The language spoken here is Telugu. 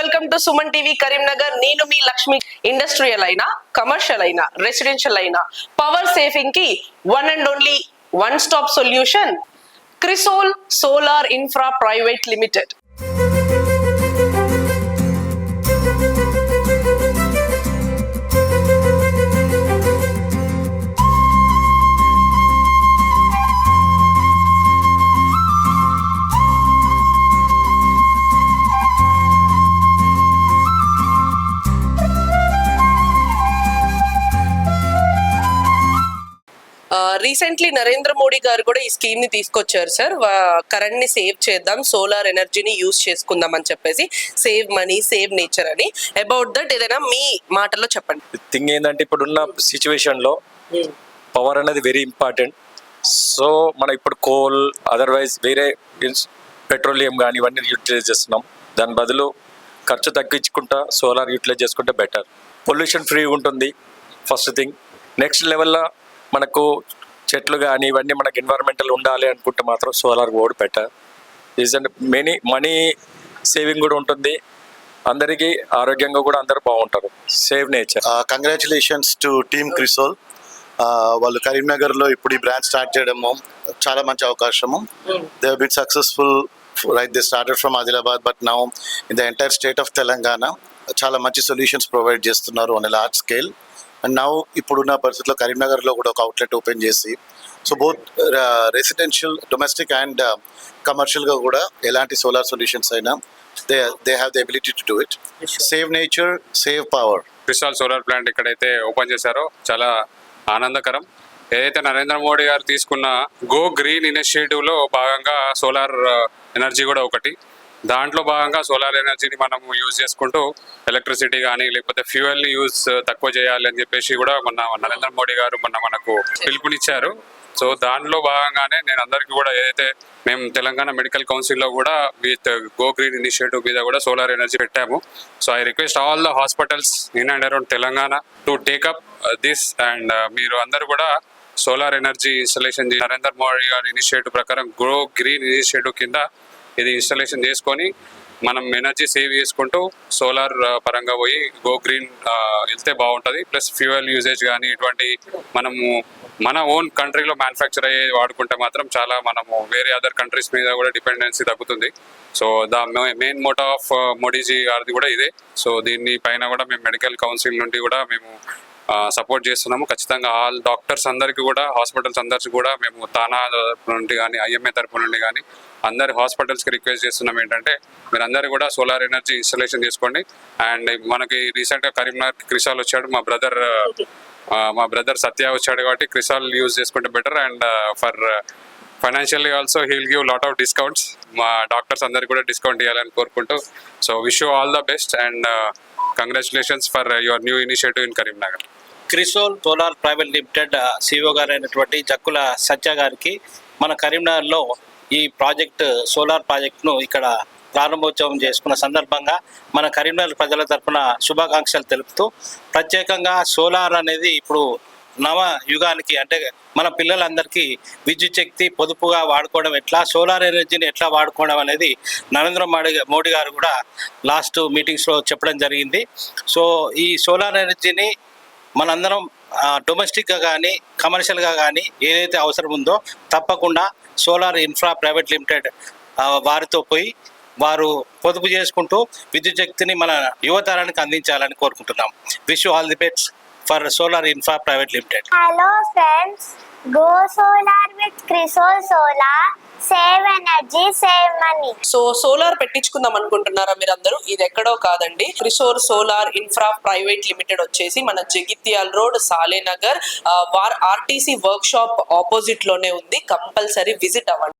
Welcome to Suman TV Karimnagar. నేను మీ లక్ష్మి. ఇండస్ట్రియల్ అయినా, కమర్షియల్ అయినా, రెసిడెన్షియల్ అయినా పవర్ సేవింగ్ కి one and only one stop solution Crisol solar infra private limited. Recently Narendra Modi garu కూడా ఈ స్కీమ్ ని తీసుకొచ్చారు సార్. కరెంట్ ని సేవ్ చేద్దాం, సోలార్ ఎనర్జీని యూజ్ చేసుకుందాం అని చెప్పేసి, సేవ్ మనీ సేవ్ నేచర్ అని. అబౌట్ దట్ ఏదైనా మీ మాటల్లో చెప్పండి. థింగ్ ఏంటంటే ఇప్పుడున్న సిచ్యువేషన్ లో పవర్ అనేది వెరీ ఇంపార్టెంట్. సో మనం ఇప్పుడు కోల్ అదర్వైజ్ వేరే పెట్రోలియం కానీ ఇవన్నీ యూటిలైజ్ చేస్తున్నాం. దాని బదులు ఖర్చు తగ్గించుకుంటా సోలార్ యూటిలైజ్ చేసుకుంటే బెటర్. పొల్యూషన్ ఫ్రీ ఉంటుంది ఫస్ట్ థింగ్. నెక్స్ట్ లెవెల్లో మనకు చెట్లు కానీ ఇవన్నీ మనకు ఎన్వైరన్మెంటల్ ఉండాలి అనుకుంటే మాత్రం solar board better. Ease and money saving కూడా ఉంటుంది, అందరికీ ఆరోగ్యంగా కూడా అందరూ బాగుంటారు. Save nature. Congratulations to team Crisol. వాళ్ళు కరీంనగర్లో ఇప్పుడు ఈ బ్రాంచ్ స్టార్ట్ చేయడము చాలా మంచి అవకాశము. They have been successful. Right, they started from Adilabad, but now in the entire state of Telangana చాలా మంచి సొల్యూషన్స్ ప్రొవైడ్ చేస్తున్నారు on a large scale. And now ఇప్పుడున్న పరిస్థితుల్లో కరీంనగర్లో కూడా ఒక అవుట్లెట్ ఓపెన్ చేసి, so both residential, domestic and కమర్షియల్గా కూడా ఎలాంటి సోలార్ సొల్యూషన్స్ అయినా they have the ability to do it. Save nature, save power. Crisol solar plant ఎక్కడైతే ఓపెన్ చేశారో చాలా ఆనందకరం. ఏదైతే నరేంద్ర మోడీ గారు తీసుకున్న గో గ్రీన్ ఇనిషియేటివ్ లో భాగంగా సోలార్ ఎనర్జీ కూడా ఒకటి. దాంట్లో భాగంగా సోలార్ ఎనర్జీని మనం యూజ్ చేసుకుంటూ ఎలక్ట్రిసిటీ కానీ లేకపోతే ఫ్యూయల్ని యూజ్ తక్కువ చేయాలి అని చెప్పేసి కూడా మొన్న నరేంద్ర మోడీ గారు మనకు పిలుపునిచ్చారు. సో దానిలో భాగంగానే నేను అందరికీ కూడా ఏదైతే మేము తెలంగాణ మెడికల్ కౌన్సిల్లో కూడా విత్ గో గ్రీన్ ఇనిషియేటివ్ మీద కూడా సోలార్ ఎనర్జీ పెట్టాము. So I request all the hospitals in and around Telangana to take up this. And మీరు అందరూ కూడా solar energy installation Narendra Modi గారి ఇనిషియేటివ్ ప్రకారం గో గ్రీన్ ఇనిషియేటివ్ కింద ఇది ఇన్స్టాలేషన్ చేసుకొని మనం ఎనర్జీ సేవ్ చేసుకుంటూ సోలార్ పరంగా పోయి గో గ్రీన్ వెళ్తే బాగుంటుంది. ప్లస్ ఫ్యూయల్ యూసేజ్ కానీ ఇటువంటి మనము మన ఓన్ కంట్రీలో మ్యానుఫ్యాక్చర్ అయ్యే వాడుకుంటే మాత్రం చాలా మనము వేరే అదర్ కంట్రీస్ మీద కూడా డిపెండెన్సీ తగ్గుతుంది. So the main motto of Modiji గారిది కూడా ఇదే. సో దీన్ని పైన కూడా మేము మెడికల్ కౌన్సిల్ నుండి కూడా మేము సపోర్ట్ చేస్తున్నాము. ఖచ్చితంగా ఆల్ డాక్టర్స్ అందరికీ కూడా, హాస్పిటల్స్ అందరికీ కూడా మేము తానా తరపు నుండి కానీ ఐఎంఏ తరపు నుండి కానీ అందరి హాస్పిటల్స్కి రిక్వెస్ట్ చేస్తున్నాం ఏంటంటే మీరు అందరూ కూడా సోలార్ ఎనర్జీ ఇన్స్టలేషన్ చేసుకోండి. అండ్ మనకి రీసెంట్గా కరీంనగర్ క్రిసాల్ వచ్చాడు, మా బ్రదర్ సత్య వచ్చాడు, కాబట్టి క్రిసాల్ యూజ్ చేసుకుంటే better. And for financially also he will give lot of discounts. మా డాక్టర్స్ అందరికీ కూడా డిస్కౌంట్ ఇవ్వాలని కోరుకుంటూ, so wish you all the best and congratulations for your new initiative in Karimnagar. Crisol solar private limited CEO garu అయినటువంటి జక్కుల సత్య గారికి మన కరీంనగర్లో ఈ సోలార్ ప్రాజెక్టును ఇక్కడ ప్రారంభోత్సవం చేసుకున్న సందర్భంగా మన కరీంనగర్ ప్రజల తరఫున శుభాకాంక్షలు తెలుపుతూ, ప్రత్యేకంగా సోలార్ అనేది ఇప్పుడు నవ యుగానికి అంటే మన పిల్లలందరికీ విద్యుత్ శక్తి పొదుపుగా వాడుకోవడం ఎట్లా, సోలార్ ఎనర్జీని ఎట్లా వాడుకోవడం అనేది నరేంద్ర మోడీ గారు కూడా లాస్ట్ మీటింగ్స్లో చెప్పడం జరిగింది. సో ఈ సోలార్ ఎనర్జీని మనందరం డొమెస్టిక్గా కానీ కమర్షియల్గా కానీ ఏదైతే అవసరం ఉందో తప్పకుండా సోలార్ ఇన్ఫ్రా ప్రైవేట్ లిమిటెడ్ వారితో పోయి వారు పొదుపు చేసుకుంటూ విద్యుత్ శక్తిని మన యువతరానికి అందించాలని కోరుకుంటున్నాం. Wish you all the best for solar infra private limited. Hello friends, go solar with Crisol solar. Save energy, save money. So solar పెట్టించుకుందాం అనుకుంటున్నారా మీరందరూ? ఇది ఎక్కడో కాదండి, Crisol solar infra private limited వచ్చేసి మన Jagtial road, Salenagar, RTC workshop opposite లోనే ఉంది. కంపల్సరీ విజిట్ అవ్వండి.